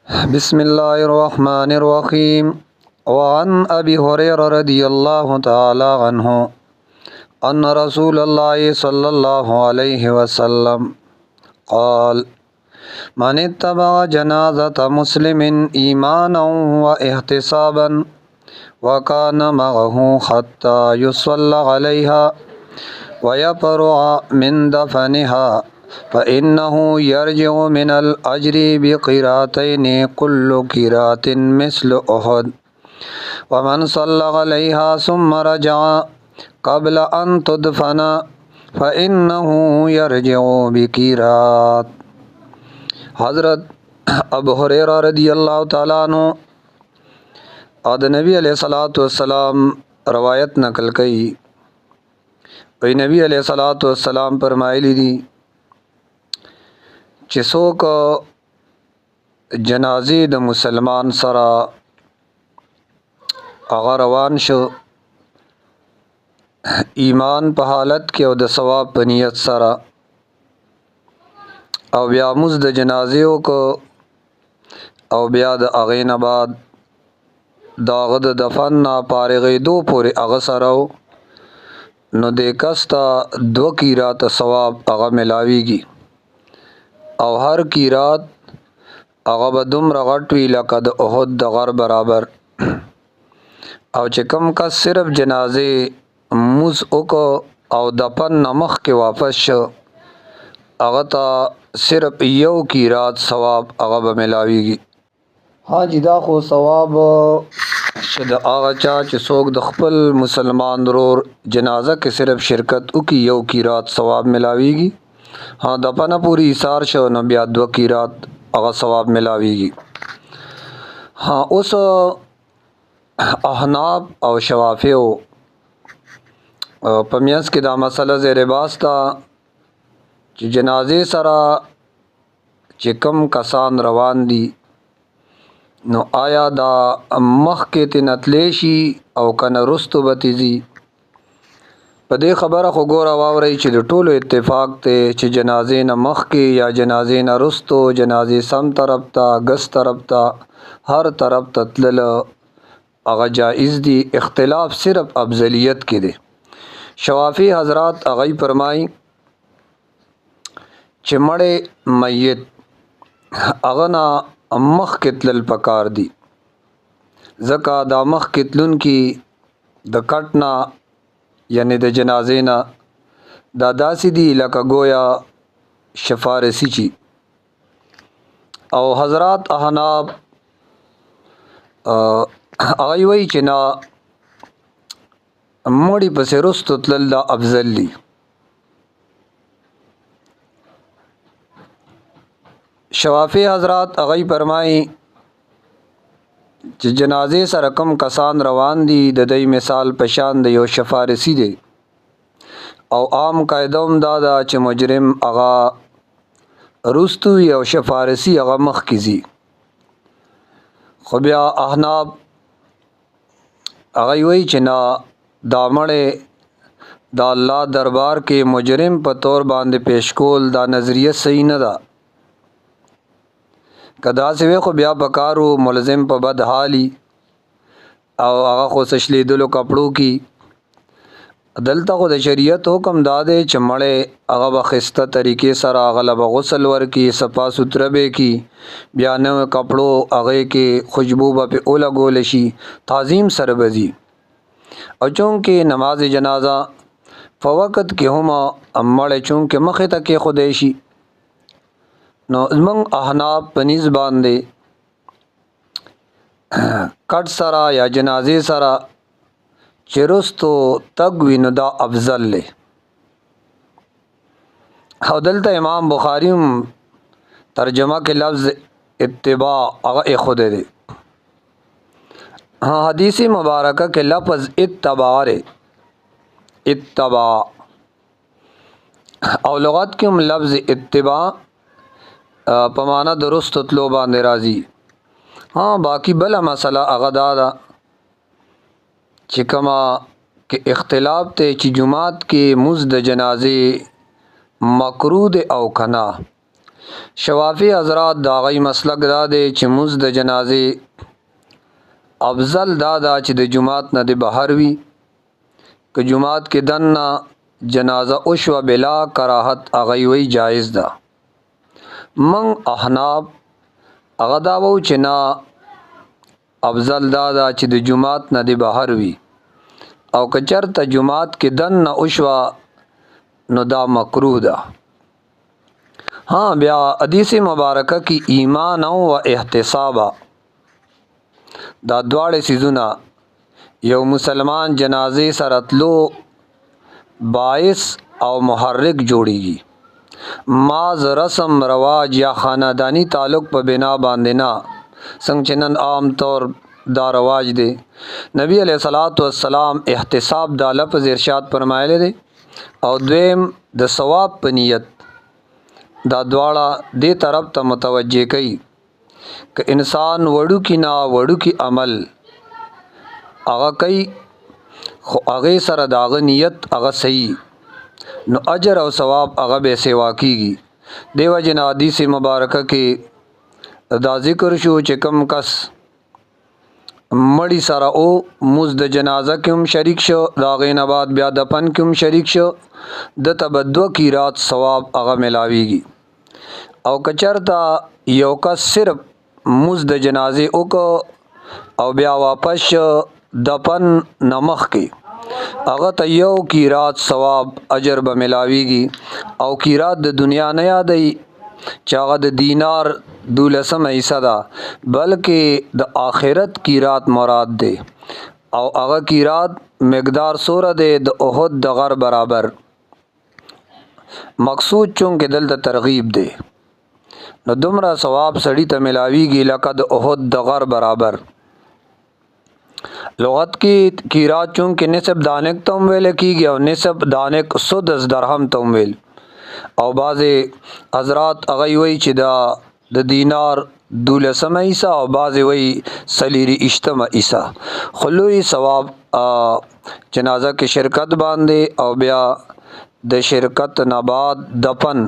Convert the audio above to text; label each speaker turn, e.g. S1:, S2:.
S1: بسم الله الرحمن الرحيم. وعن أبي هريرة رضي الله تعالى عنه أن رسول الله صلى الله عليه وسلم قال: من اتبع جنازة مسلم إيمانا واحتسابا وكان معه حتى يصلى عليها ويبرع من دفنها فإنه يرجع من الأجر بقيراتين كل قيرات مثل أحد. ومن صلى عليها ثم رجع قبل أن تدفن فإنه يرجع بقيرات. حضرت ابو هریرہ رضی اللہ تعالیٰ عنہ اور نبی علیہ الصلوۃ والسلام روایت نقل کئی. وی نبی علیہ الصلوۃ والسلام فرمایلی دي چې څوک جنازې د مسلمان سره هغه روان شو ایمان په حالت کې او د ثواب په نیت سره او بیا موږ د جنازې وکړو او بیا د هغې نه بعد د هغه د دفن نه فارغېدو پورې هغه سره نو د کس ته 2 قیرات ثواب هغه ملاویږي او هر قیرات هغه به دومره غټ وي لکه د احد د غر برابر. او چې کم کس صرف جنازې موز وکړو او دفن نه مخکې واپس شو هغه ته صرف 1 قیرات ثواب هغه به ملاویږي. ها جی دا خو ثواب چې د هغه چا چې څوک د خپل مسلمان ورور جنازه کې صرف شرکت وکړي 1 قیرات ثواب ملاویږي. ها دفنه پوری ایثار شو نو بیا 2 قیرات هغه ثواب ملاویږي. ها اوس احناف او شوافیو په میانس کې دا مسله زیر باس تا چې جنازې سره چې کم کسان روان دي نو آیا دا مخکې تنتلی شي او کنه رستو بتیزي. په دې خبره خو ګوره واورئ چې د ټولو اتفاق ته چې جنازې نه مخکې یا جنازې نه رستو جنازې سم طرف ته ګس طرف ته هر طرف ته تلل هغه جائز دي. اختلاف صرف افضلیت کې دی. شوافی حضرات هغه فرمایي چې مړې میت هغه نه مخکې تلل پکار دي ځکه دا مخکې تلونکي د کټ نه یعنی د جنازې نه دا داسې دي لکه گویا شفارسی چی. او حضرات احناف هغه وایي چې نه مړی پسې رستو تلل دا افضل دي. شوافی حضرات هغه فرمایي چې جنازې سره کم کسان روان دي د دې مثال پشان د یو شفارسی دی او عام قاعده هم دا ده چې مجرم هغه رستو یو شفارسی هغه مخکې ځي. خو بیا احناف هغه وایي چې نه دا مړی د الله دربار کې مجرم په طور باندې پیش کول دا نظریه صحیح نه ده. کدا سوی خو بیا پکارو ملزم په بد حالی او هغه خو سشلیدلو کپړو کی دلته خو د شریعت حکم داده چې مړی هغه بخسته طریقې سره غلب غسل ورکی صفا سوتره به کی بیا نو کپړو هغه کې خوشبو به اوله ګول شي تعظیم سره بزی. او چونکه نماز جنازه فوقت کې هم مړی چونکه مخه ته کې خدای شي نو زمونږ احناف په نسبت باندې کټ سره یا جنازې سره چې رستو تګ وي نو دا افضل دی. او دلته امام بخاری ترجمه کې لفظ اتباع هغه خود دی. حدیث مبارکه کې لفظ اتباع اتباع او لغت کې هم لفظ اتباع په معنا درست تلو باندې راځي. ها باقی بل مسله هغه دا ده چې کما کې اختلاف ته چې جمعات کې مزد جنازې مکروه او کنا شوافی حضرات دا غي مسلک دا دی چې مونځ د جنازې افضل دا چې د جماعت نه د بهر وي که جماعت کې دننه جنازه اوشوه بلا کراهت هغه وی جایز ده. من احناب هغه دا وو چې نه افضل دا چې د جماعت نه د بهر وي او که چېرته جماعت کې دننه اوشوه نو دا مکروه ده. ها بیا حدیث مبارکه کې ایمان او احتسابا دا دواړه سيزونه یو مسلمان جنازې سره تلو باعث او محرک جوړیږي. ماز رسم رواج یا خاندانی تعلق په بنا باندې نه څنګه چې نن عام طور دا رواج دی. نبی علیہ الصلوۃ والسلام احتساب دا لفظ ارشاد فرمایلی دی او دویم د ثواب په نیت دا دواړه دې طرف ته متوجه کوي که انسان وړو کی نه وړو کی عمل هغه کوي خو هغه سره داغه نیت هغه صحیح نو اجر او ثواب هغه به سیوا کیږي. دیو جن حدیث مبارکه کې دا ذکر شو چې کم کس مړی سره او مز د جنازه کې هم شریک شو دا غین بعد بیا دفن کې هم شریک شو د تبدو کی رات ثواب هغه ملاویږي. او کچرتا یو کس صرف مز د جنازه او بیا واپس دفن نمخ کې هغه ته یو قیرات ثواب اجر به ملاویږي او قیرات د دنیا نه یادای چې هغه د دینار 12 حصہ ده بلکې د آخرت قیرات مراد ده او هغه قیرات مقدار سوره ده د احد د غر برابر. مقصود چونکه دلته ترغیب ده نو دومره ثواب سړی ته ملاویږي لکه د احد د غر برابر. لغت کی قیرات چونکه نسب دانک تم ویل کیږي او نسب دانک 110 درهم تم ویل او بعض حضرات هغه وی چې دا د دینار 12 حصہ او بعض وی سلیری اجتماع حصہ خلوی ثواب جنازه کې شرکت باندې او بیا د شرکت نه بعد دفن